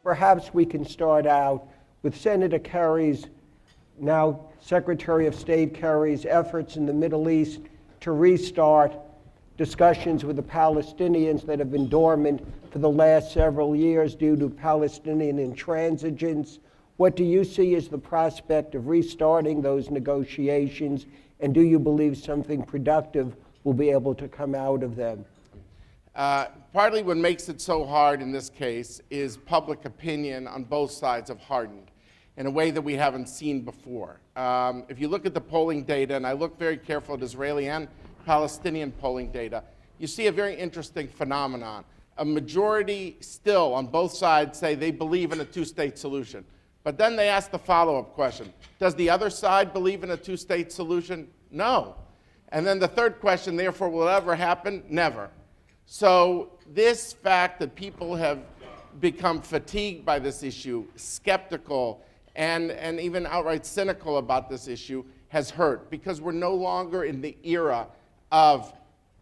perhaps we can start out with Senator Kerry's, now Secretary of State Kerry's, efforts in the Middle East to restart discussions with the Palestinians that have been dormant for the last several years due to Palestinian intransigence. What do you see as the prospect of restarting those negotiations, and do you believe something productive will be able to come out of them? Partly what makes it so hard in this case is public opinion on both sides have hardened in a way that we haven't seen before. If you look at the polling data, and I look very careful at Israeli and Palestinian polling data, you see a very interesting phenomenon. A majority still on both sides say they believe in a two-state solution. But then they ask the follow-up question, does the other side believe in a two-state solution? No. And then the third question, therefore, will it ever happen? Never. So this fact that people have become fatigued by this issue, skeptical, and even outright cynical about this issue has hurt, because we're no longer in the era of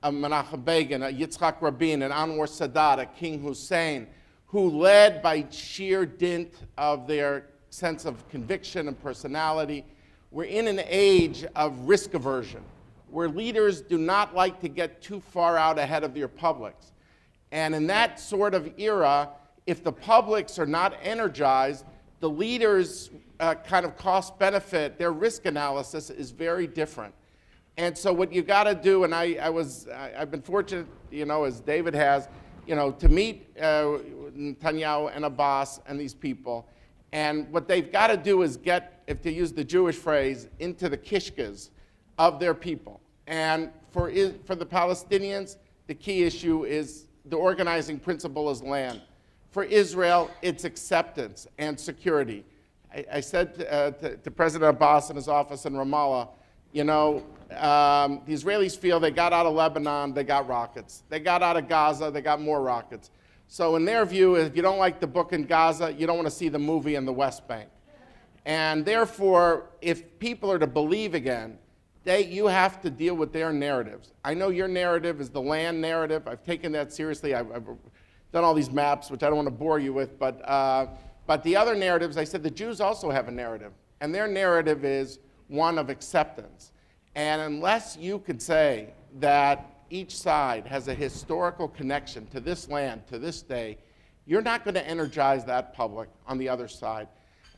a Menachem Begin, a Yitzhak Rabin, an Anwar Sadat, a King Hussein, who led by sheer dint of their sense of conviction and personality. We're in an age of risk aversion, where leaders do not like to get too far out ahead of their publics. And in that sort of era, if the publics are not energized, the leaders' kind of cost-benefit, their risk analysis is very different. And so what you got to do, and I've been fortunate, as David has, to meet Netanyahu and Abbas and these people. And what they've got to do is get, if to use the Jewish phrase, into the kishkas of their people. And for the Palestinians, the key issue is the organizing principle is land. For Israel, it's acceptance and security. I said to President Abbas in his office in Ramallah, the Israelis feel they got out of Lebanon, they got rockets. They got out of Gaza, they got more rockets. So in their view, if you don't like the book in Gaza, you don't want to see the movie in the West Bank. And therefore, if people are to believe again, you have to deal with their narratives. I know your narrative is the land narrative. I've taken that seriously. I've done all these maps, which I don't want to bore you with. But the other narratives, I said the Jews also have a narrative. And their narrative is one of acceptance. And unless you could say that each side has a historical connection to this land, to this day, you're not going to energize that public on the other side.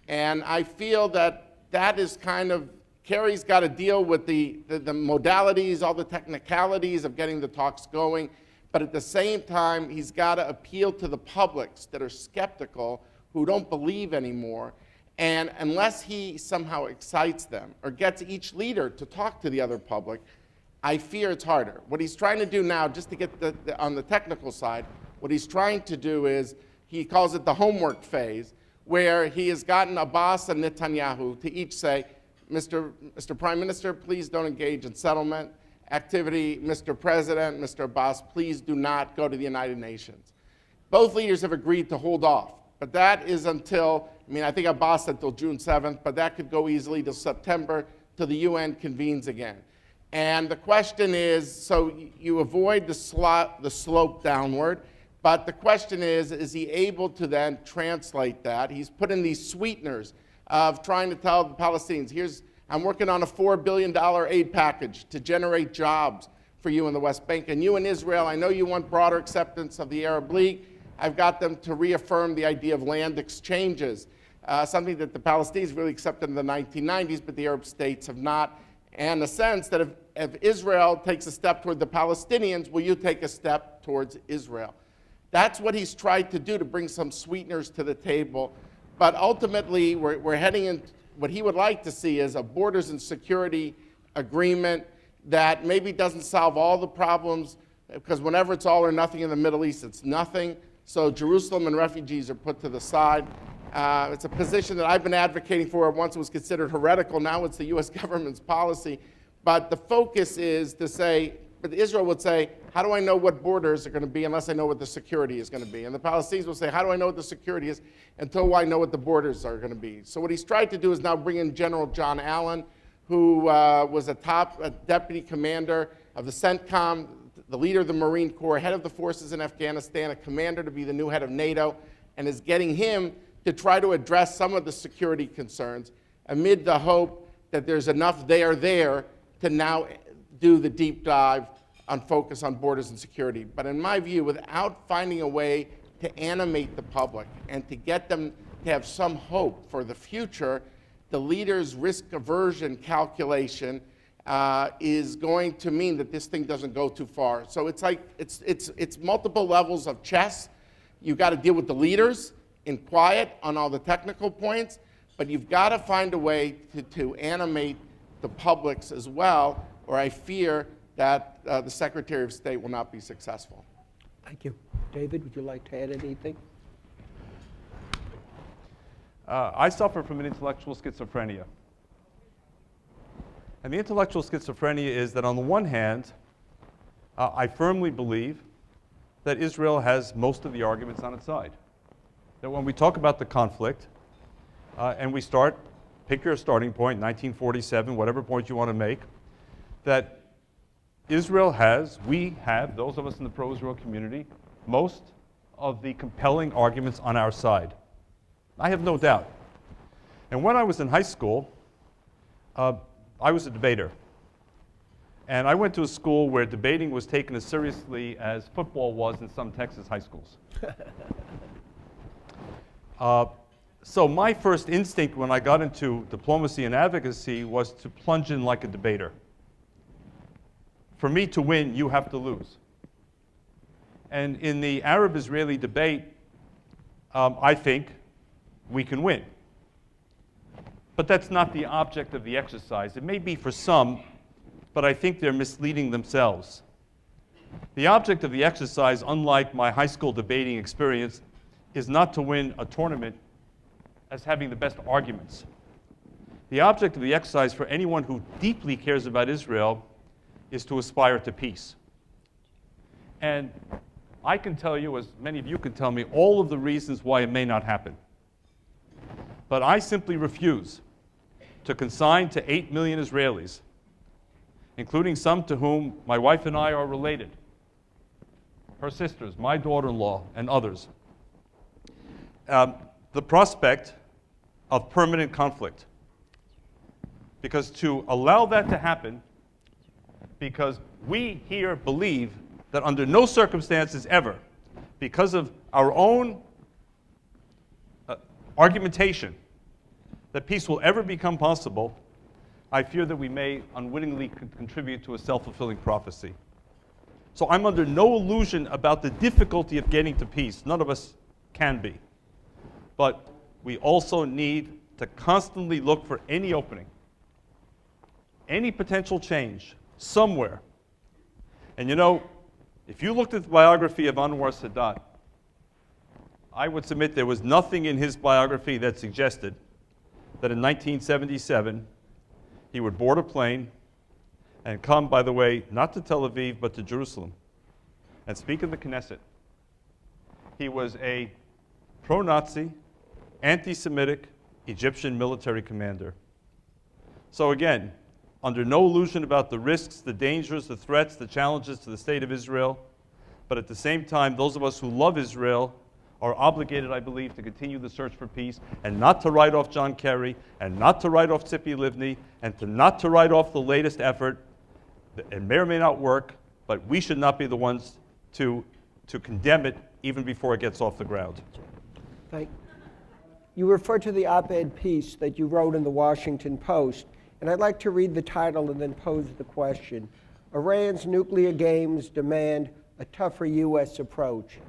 And I feel that that is kind of, Kerry's got to deal with the modalities, all the technicalities of getting the talks going, but at the same time, he's got to appeal to the publics that are skeptical, who don't believe anymore. And unless he somehow excites them or gets each leader to talk to the other public, I fear it's harder. What he's trying to do now, just to get on the technical side, what he's trying to do is, he calls it the homework phase, where he has gotten Abbas and Netanyahu to each say, Mr. Prime Minister, please don't engage in settlement activity. Mr. President, Mr. Abbas, please do not go to the United Nations. Both leaders have agreed to hold off, but that is until, I think Abbas said until June 7th, but that could go easily to September, till the UN convenes again. And the question is, so you avoid the slope downward, but the question is he able to then translate that? He's put in these sweeteners of trying to tell the Palestinians, I'm working on a $4 billion aid package to generate jobs for you in the West Bank. And you in Israel, I know you want broader acceptance of the Arab League. I've got them to reaffirm the idea of land exchanges, something that the Palestinians really accepted in the 1990s, but the Arab states have not. And the sense that if Israel takes a step toward the Palestinians, will you take a step towards Israel? That's what he's tried to do, to bring some sweeteners to the table. But ultimately, we're heading in, what he would like to see is a borders and security agreement that maybe doesn't solve all the problems, because whenever it's all or nothing in the Middle East, it's nothing. So Jerusalem and refugees are put to the side. It's a position that I've been advocating for. Once it was considered heretical, now it's the US government's policy. But the focus is to say, but Israel would say, how do I know what borders are going to be unless I know what the security is going to be? And the Palestinians will say, how do I know what the security is until I know what the borders are going to be? So what he's tried to do is now bring in General John Allen, who was a deputy commander of the CENTCOM, the leader of the Marine Corps, head of the forces in Afghanistan, a commander to be the new head of NATO, and is getting him to try to address some of the security concerns amid the hope that there's enough there to now do the deep dive on focus on borders and security. But in my view, without finding a way to animate the public and to get them to have some hope for the future, the leader's risk aversion calculation is going to mean that this thing doesn't go too far. So it's like, it's multiple levels of chess. You've got to deal with the leaders in quiet on all the technical points, but you've got to find a way to animate the publics as well, or I fear that the Secretary of State will not be successful. Thank you. David, would you like to add anything? I suffer from an intellectual schizophrenia. And the intellectual schizophrenia is that on the one hand, I firmly believe that Israel has most of the arguments on its side. That when we talk about the conflict, and we start, pick your starting point, 1947, whatever point you want to make, that Israel has, we have, those of us in the pro-Israel community, most of the compelling arguments on our side. I have no doubt. And when I was in high school, I was a debater. And I went to a school where debating was taken as seriously as football was in some Texas high schools. So my first instinct when I got into diplomacy and advocacy was to plunge in like a debater. For me to win, you have to lose. And in the Arab-Israeli debate, I think we can win. But that's not the object of the exercise. It may be for some, but I think they're misleading themselves. The object of the exercise, unlike my high school debating experience, is not to win a tournament as having the best arguments. The object of the exercise for anyone who deeply cares about Israel is to aspire to peace. And I can tell you, as many of you can tell me, all of the reasons why it may not happen. But I simply refuse to consign to 8 million Israelis, including some to whom my wife and I are related, her sisters, my daughter-in-law, and others, the prospect of permanent conflict. Because to allow that to happen, because we here believe that under no circumstances ever, because of our own argumentation, that peace will ever become possible, I fear that we may unwittingly contribute to a self-fulfilling prophecy. So I'm under no illusion about the difficulty of getting to peace. None of us can be. But we also need to constantly look for any opening, any potential change, somewhere. And you know, if you looked at the biography of Anwar Sadat, I would submit there was nothing in his biography that suggested that in 1977 he would board a plane and come, by the way, not to Tel Aviv, but to Jerusalem, and speak in the Knesset. He was a pro-Nazi, anti-Semitic Egyptian military commander. So again, under no illusion about the risks, the dangers, the threats, the challenges to the state of Israel, but at the same time, those of us who love Israel are obligated, I believe, to continue the search for peace and not to write off John Kerry and not to write off Tzipi Livni and not to write off the latest effort. It may or may not work, but we should not be the ones to condemn it even before it gets off the ground. You refer to the op-ed piece that you wrote in the Washington Post, and I'd like to read the title and then pose the question. Iran's nuclear games demand a tougher U.S. approach.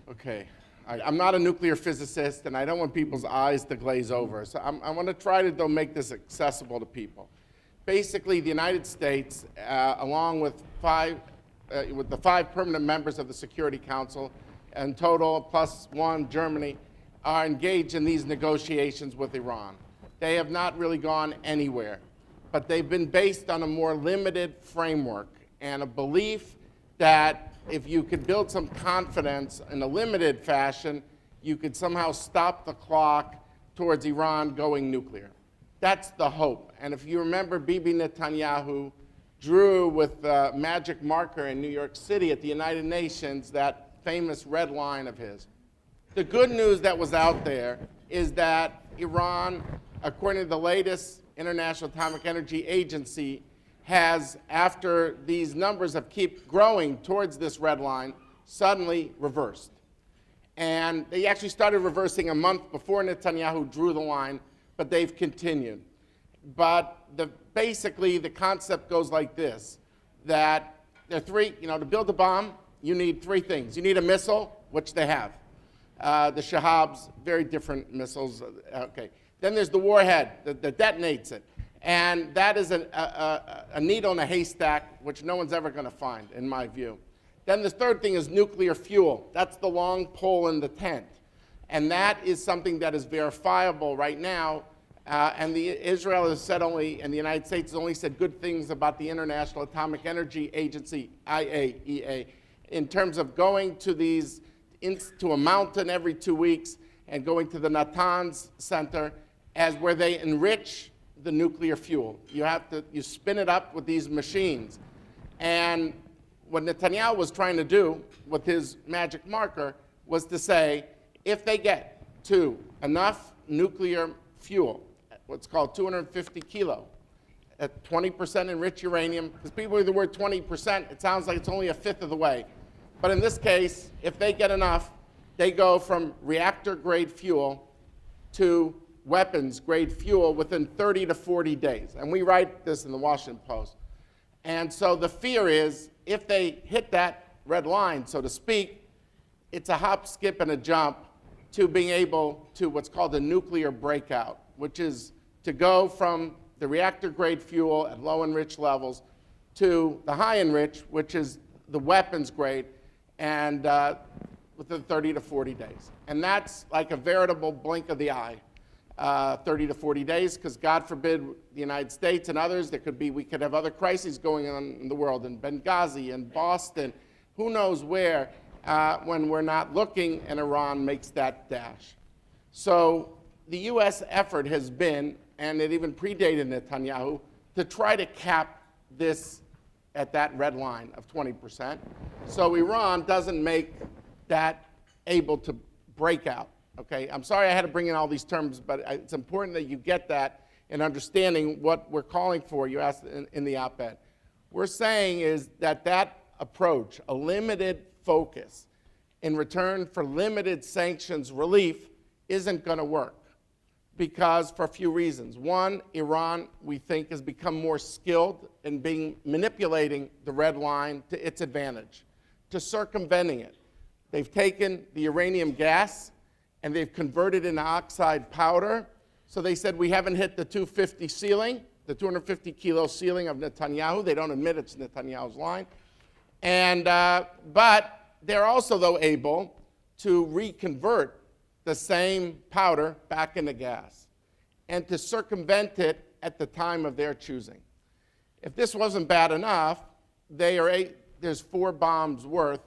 Okay. I'm not a nuclear physicist, and I don't want people's eyes to glaze over. So I want to try to, though, make this accessible to people. Basically, the United States, along with the 5 permanent members of the Security Council, in total, plus 1, Germany, are engaged in these negotiations with Iran. They have not really gone anywhere, but they've been based on a more limited framework and a belief that if you could build some confidence in a limited fashion, you could somehow stop the clock towards Iran going nuclear. That's the hope. And if you remember, Bibi Netanyahu drew with a magic marker in New York City at the United Nations that famous red line of his. The good news that was out there is that Iran, according to the latest International Atomic Energy Agency, has, after these numbers have kept growing towards this red line, suddenly reversed. And they actually started reversing a month before Netanyahu drew the line, but they've continued. But basically the concept goes like this, that there are three, to build a bomb, you need three things. You need a missile, which they have. The Shahabs, very different missiles. Okay. Then there's the warhead that detonates it. And that is a needle in a haystack, which no one's ever going to find, in my view. Then the third thing is nuclear fuel. That's the long pole in the tent. And that is something that is verifiable right now. And Israel has said only, and the United States has only said good things about the International Atomic Energy Agency, IAEA, in terms of going to to a mountain every 2 weeks and going to the Natanz Center as where they enrich the nuclear fuel. You spin it up with these machines. And what Netanyahu was trying to do with his magic marker was to say, if they get to enough nuclear fuel, what's called 250 kilo, at 20% enriched uranium, because people use the word 20%, it sounds like it's only a fifth of the way. But in this case, if they get enough, they go from reactor-grade fuel to weapons-grade fuel within 30 to 40 days. And we write this in the Washington Post. And so the fear is, if they hit that red line, so to speak, it's a hop, skip, and a jump to being able to what's called a nuclear breakout, which is to go from the reactor-grade fuel at low enriched levels to the high enriched, which is the weapons grade, and within 30 to 40 days. And that's like a veritable blink of the eye, 30 to 40 days, because God forbid the United States and others, we could have other crises going on in the world, in Benghazi and Boston, who knows where, when we're not looking and Iran makes that dash. So the US effort has been, and it even predated Netanyahu, to try to cap this at that red line of 20%. So Iran doesn't make that able to break out. Okay, I'm sorry I had to bring in all these terms, but it's important that you get that in understanding what we're calling for. You asked in the op-ed. We're saying is that approach, a limited focus in return for limited sanctions relief, isn't going to work, because for a few reasons. One, Iran, we think, has become more skilled in manipulating the red line to its advantage, to circumventing it. They've taken the uranium gas and they've converted it into oxide powder. So they said, we haven't hit the 250 ceiling, the 250 kilo ceiling of Netanyahu. They don't admit it's Netanyahu's line. And, but they're also, though, able to reconvert the same powder back into gas and to circumvent it at the time of their choosing. If this wasn't bad enough, there's 4 bombs worth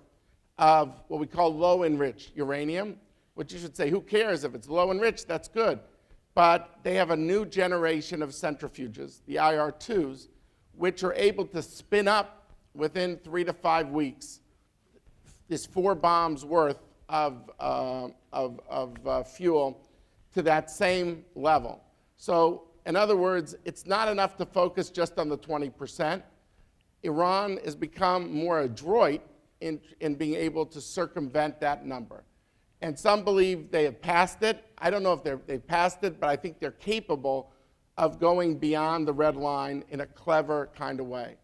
of what we call low-enriched uranium, which you should say, who cares if it's low-enriched, that's good. But they have a new generation of centrifuges, the IR2s, which are able to spin up within 3 to 5 weeks this 4 bombs worth of fuel to that same level. So in other words, it's not enough to focus just on the 20%. Iran has become more adroit in being able to circumvent that number. And some believe they have passed it. I don't know if they've passed it, but I think they're capable of going beyond the red line in a clever kind of way.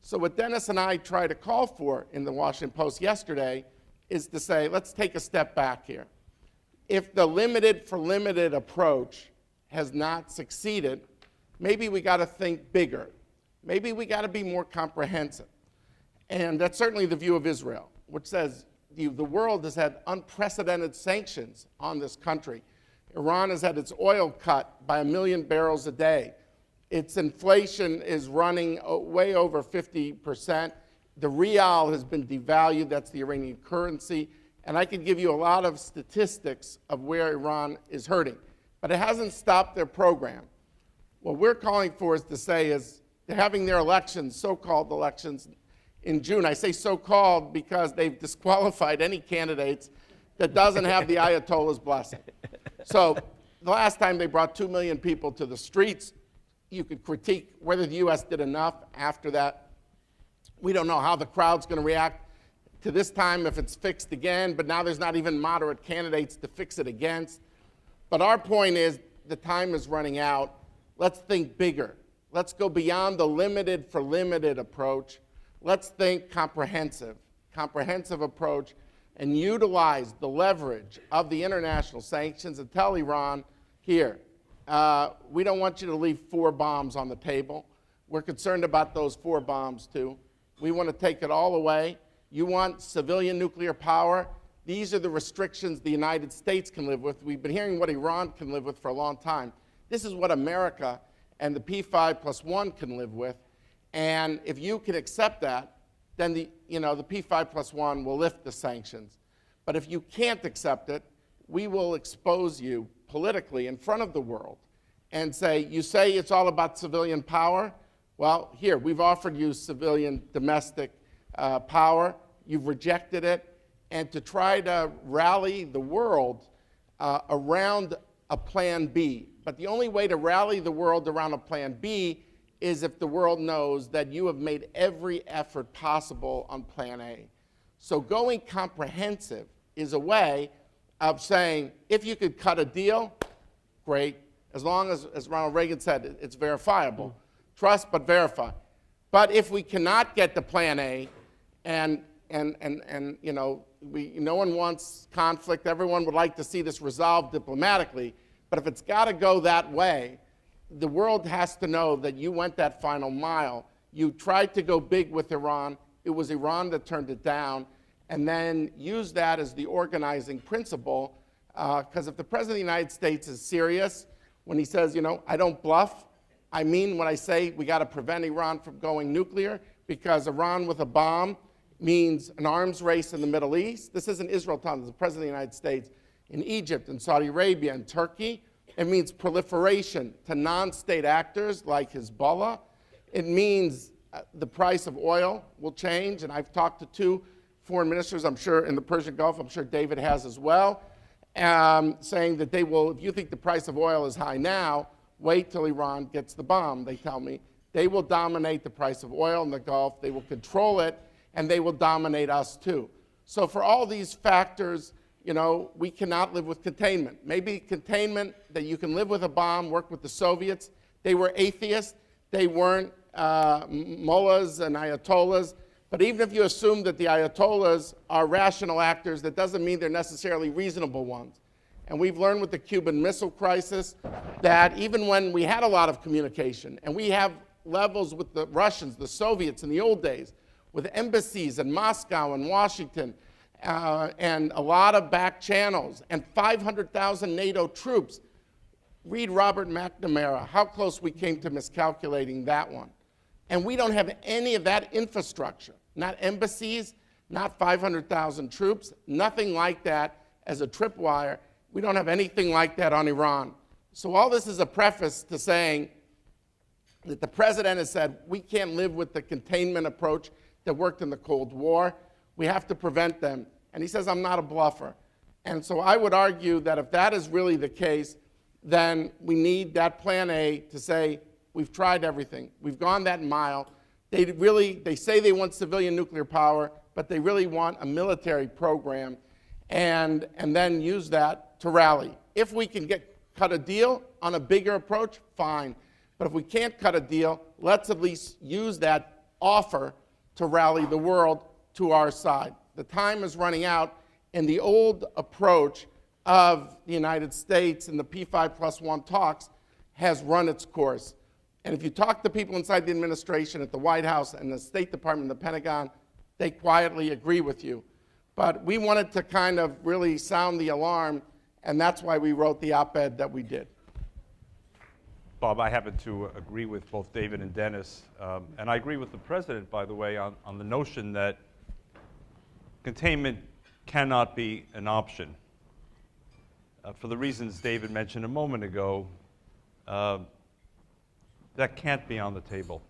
So what Dennis and I tried to call for in the Washington Post yesterday is to say, let's take a step back here. If the limited for limited approach has not succeeded, maybe we got to think bigger. Maybe we got to be more comprehensive. And that's certainly the view of Israel, which says the world has had unprecedented sanctions on this country. Iran has had its oil cut by 1 million barrels a day. Its inflation is running way over 50%. The rial has been devalued. That's the Iranian currency. And I could give you a lot of statistics of where Iran is hurting. But it hasn't stopped their program. What we're calling for is to say is they're having their elections, so-called elections, in June. I say so-called because they've disqualified any candidates that doesn't have the Ayatollah's blessing. So the last time they brought 2 million people to the streets, you could critique whether the U.S. did enough after that. We don't know how the crowd's going to react to this time if it's fixed again, but now there's not even moderate candidates to fix it against. But our point is the time is running out. Let's think bigger. Let's go beyond the limited for limited approach. Let's think comprehensive approach, and utilize the leverage of the international sanctions and tell Iran, here, we don't want you to leave 4 bombs on the table. We're concerned about those 4 bombs too. We want to take it all away. You want civilian nuclear power? These are the restrictions the United States can live with. We've been hearing what Iran can live with for a long time. This is what America and the P5+1 can live with. And if you can accept that, then the P5+1 will lift the sanctions. But if you can't accept it, we will expose you politically in front of the world and say, you say it's all about civilian power? Well, here, we've offered you civilian domestic power. You've rejected it. And to try to rally the world around a plan B. But the only way to rally the world around a plan B is if the world knows that you have made every effort possible on plan A. So going comprehensive is a way of saying, if you could cut a deal, great, as long as Ronald Reagan said, it's verifiable. Trust but verify. But if we cannot get to plan A, and no one wants conflict, everyone would like to see this resolved diplomatically, but if it's got to go that way, the world has to know that you went that final mile. You tried to go big with Iran. It was Iran that turned it down, and then use that as the organizing principle, because if the President of the United States is serious when he says, I don't bluff, I mean when I say we got to prevent Iran from going nuclear, because Iran with a bomb means an arms race in the Middle East. This isn't Israel talking, this is the President of the United States. In Egypt and Saudi Arabia and Turkey, it means proliferation to non-state actors like Hezbollah. It means the price of oil will change, and I've talked to 2 foreign ministers, I'm sure, in the Persian Gulf, I'm sure David has as well, saying that they will, if you think the price of oil is high now, wait till Iran gets the bomb, they tell me. They will dominate the price of oil in the Gulf, they will control it, and they will dominate us too. So for all these factors, we cannot live with containment. Maybe containment that you can live with a bomb, work with the Soviets. They were atheists. They weren't mullahs and ayatollahs. But even if you assume that the ayatollahs are rational actors, that doesn't mean they're necessarily reasonable ones. And we've learned with the Cuban Missile Crisis that even when we had a lot of communication, and we have levels with the Russians, the Soviets in the old days, with embassies in Moscow and Washington, and a lot of back channels, and 500,000 NATO troops. Read Robert McNamara, how close we came to miscalculating that one. And we don't have any of that infrastructure, not embassies, not 500,000 troops, nothing like that as a tripwire. We don't have anything like that on Iran. So all this is a preface to saying that the president has said we can't live with the containment approach that worked in the Cold War. We have to prevent them. And he says, I'm not a bluffer. And so I would argue that if that is really the case, then we need that plan A to say, we've tried everything. We've gone that mile. They say they want civilian nuclear power, but they really want a military program, and then use that to rally. If we can cut a deal on a bigger approach, fine. But if we can't cut a deal, let's at least use that offer to rally the world to our side. The time is running out, and the old approach of the United States and the P5+1 talks has run its course. And if you talk to people inside the administration, at the White House and the State Department, the Pentagon, they quietly agree with you. But we wanted to kind of really sound the alarm, and that's why we wrote the op-ed that we did. Bob, I happen to agree with both David and Dennis, and I agree with the President, by the way, on the notion that containment cannot be an option. For the reasons David mentioned a moment ago, that can't be on the table.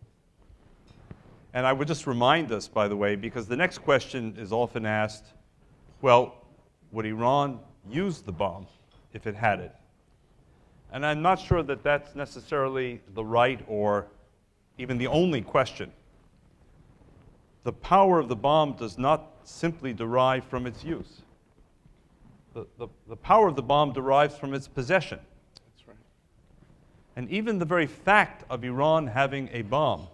And I would just remind us, by the way, because the next question is often asked, well, would Iran use the bomb if it had it? And I'm not sure that that's necessarily the right or even the only question. The power of the bomb does not simply derive from its use. The power of the bomb derives from its possession. That's right. And even the very fact of Iran having a bomb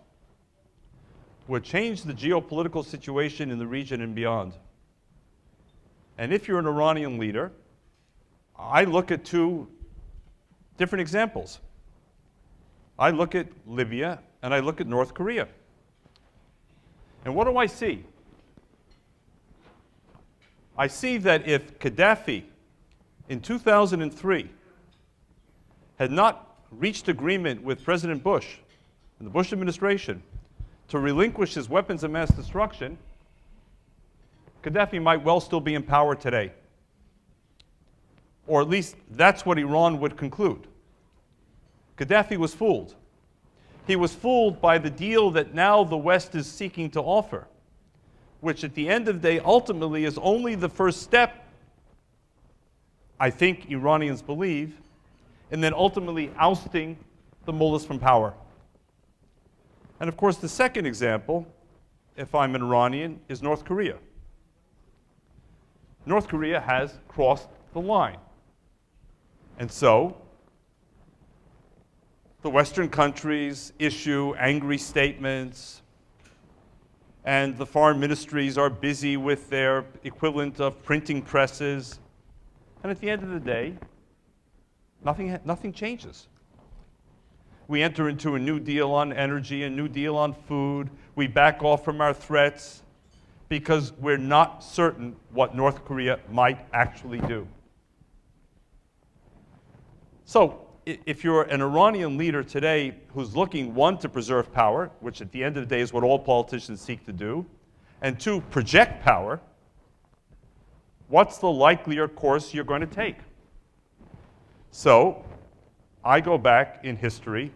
would change the geopolitical situation in the region and beyond. And if you're an Iranian leader, I look at two different examples. I look at Libya and I look at North Korea. And what do I see? I see that if Gaddafi in 2003 had not reached agreement with President Bush and the Bush administration to relinquish his weapons of mass destruction, Gaddafi might well still be in power today. Or at least that's what Iran would conclude. Gaddafi was fooled. He was fooled by the deal that now the West is seeking to offer, which at the end of the day ultimately is only the first step, I think Iranians believe, and then ultimately ousting the mullahs from power. And of course the second example, if I'm an Iranian, is North Korea. North Korea has crossed the line. And so the Western countries issue angry statements, and the foreign ministries are busy with their equivalent of printing presses. And at the end of the day, nothing changes. We enter into a new deal on energy, a new deal on food. We back off from our threats because we're not certain what North Korea might actually do. So if you're an Iranian leader today who's looking, one, to preserve power, which at the end of the day is what all politicians seek to do, and two, project power, what's the likelier course you're going to take? So I go back in history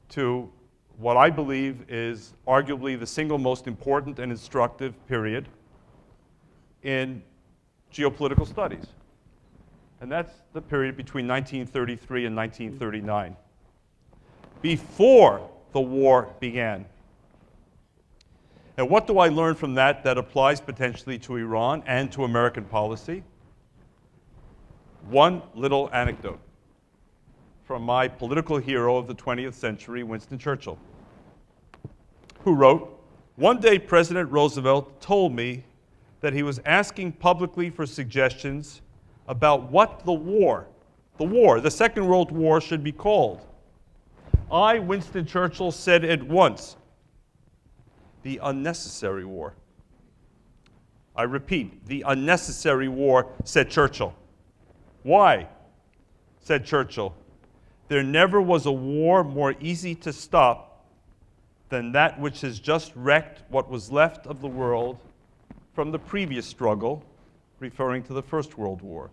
to what I believe is arguably the single most important and instructive period in geopolitical studies. And that's the period between 1933 and 1939, before the war began. And what do I learn from that that applies potentially to Iran and to American policy? One little anecdote from my political hero of the 20th century, Winston Churchill, who wrote, "One day President Roosevelt told me that he was asking publicly for suggestions about what the Second World War should be called. I, Winston Churchill, said at once, the unnecessary war." I repeat, the unnecessary war, said Churchill. Why? Said Churchill. There never was a war more easy to stop than that which has just wrecked what was left of the world from the previous struggle, referring to the First World War.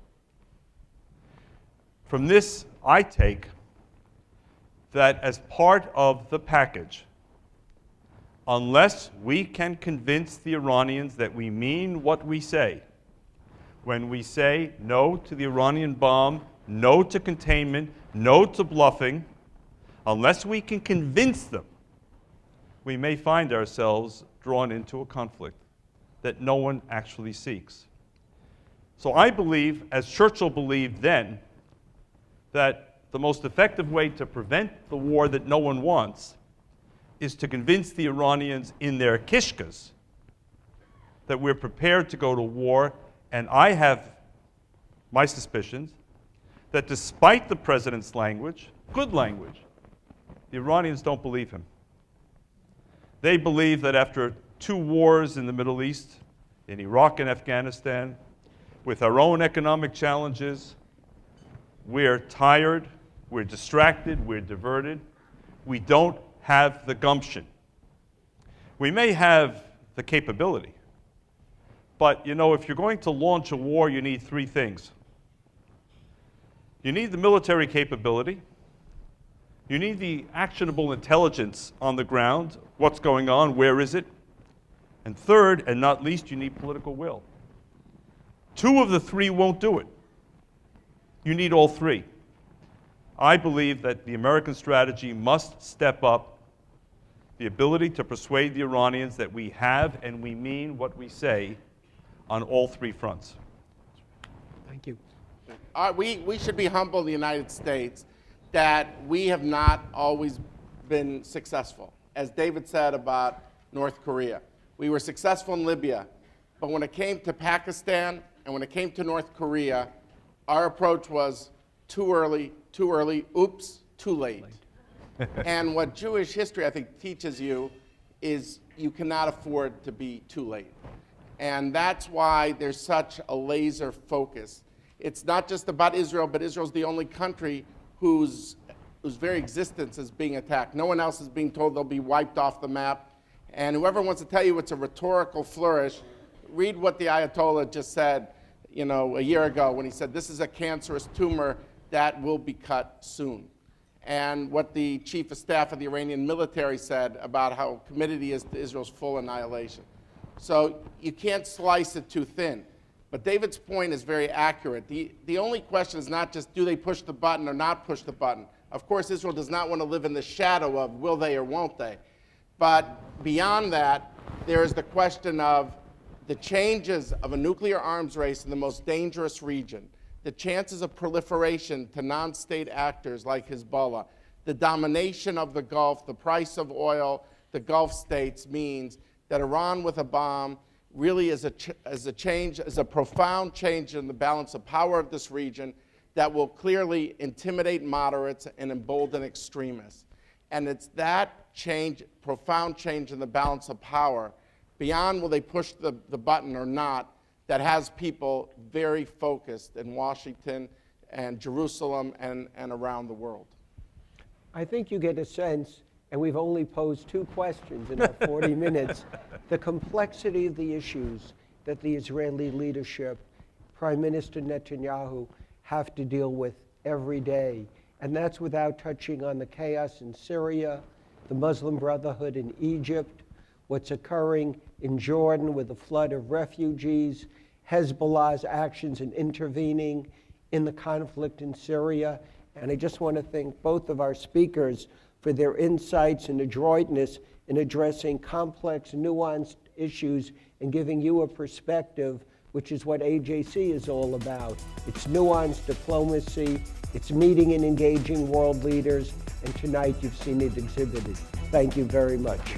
From this, I take that as part of the package, unless we can convince the Iranians that we mean what we say, when we say no to the Iranian bomb, no to containment, no to bluffing, unless we can convince them, we may find ourselves drawn into a conflict that no one actually seeks. So I believe, as Churchill believed then, that the most effective way to prevent the war that no one wants is to convince the Iranians in their kishkas that we're prepared to go to war. And I have my suspicions that despite the president's language, good language, the Iranians don't believe him. They believe that after 2 wars in the Middle East, in Iraq and Afghanistan, with our own economic challenges, we're tired, we're distracted, we're diverted. We don't have the gumption. We may have the capability, but you know, if you're going to launch a war, you need 3 things. You need the military capability, you need the actionable intelligence on the ground, what's going on, where is it, and third, and not least, you need political will. 2 of the 3 won't do it. You need all 3. I believe that the American strategy must step up the ability to persuade the Iranians that we have and we mean what we say on all 3 fronts. Thank you. We should be humble in the United States that we have not always been successful. As David said about North Korea, we were successful in Libya, but when it came to Pakistan and when it came to North Korea, our approach was too early, oops, too late. And what Jewish history, I think, teaches you is you cannot afford to be too late. And that's why there's such a laser focus. It's not just about Israel, but Israel's the only country whose very existence is being attacked. No one else is being told they'll be wiped off the map. And whoever wants to tell you it's a rhetorical flourish, read what the Ayatollah just said, a year ago when he said this is a cancerous tumor that will be cut soon. And what the chief of staff of the Iranian military said about how committed he is to Israel's full annihilation. So you can't slice it too thin. But David's point is very accurate. The only question is not just do they push the button or not push the button. Of course, Israel does not want to live in the shadow of will they or won't they. But beyond that, there is the question of the changes of a nuclear arms race in the most dangerous region, the chances of proliferation to non-state actors like Hezbollah, the domination of the Gulf, the price of oil, the Gulf states means that Iran with a bomb really is a profound change in the balance of power of this region that will clearly intimidate moderates and embolden extremists. And it's that change, profound change in the balance of power, beyond will they push the button or not, that has people very focused in Washington and Jerusalem and around the world. I think you get a sense, and we've only posed 2 questions in our 40 minutes, the complexity of the issues that the Israeli leadership, Prime Minister Netanyahu, have to deal with every day. And that's without touching on the chaos in Syria, the Muslim Brotherhood in Egypt, what's occurring in Jordan with a flood of refugees, Hezbollah's actions in intervening in the conflict in Syria. And I just want to thank both of our speakers for their insights and adroitness in addressing complex, nuanced issues and giving you a perspective, which is what AJC is all about. It's nuanced diplomacy, it's meeting and engaging world leaders, and tonight you've seen it exhibited. Thank you very much.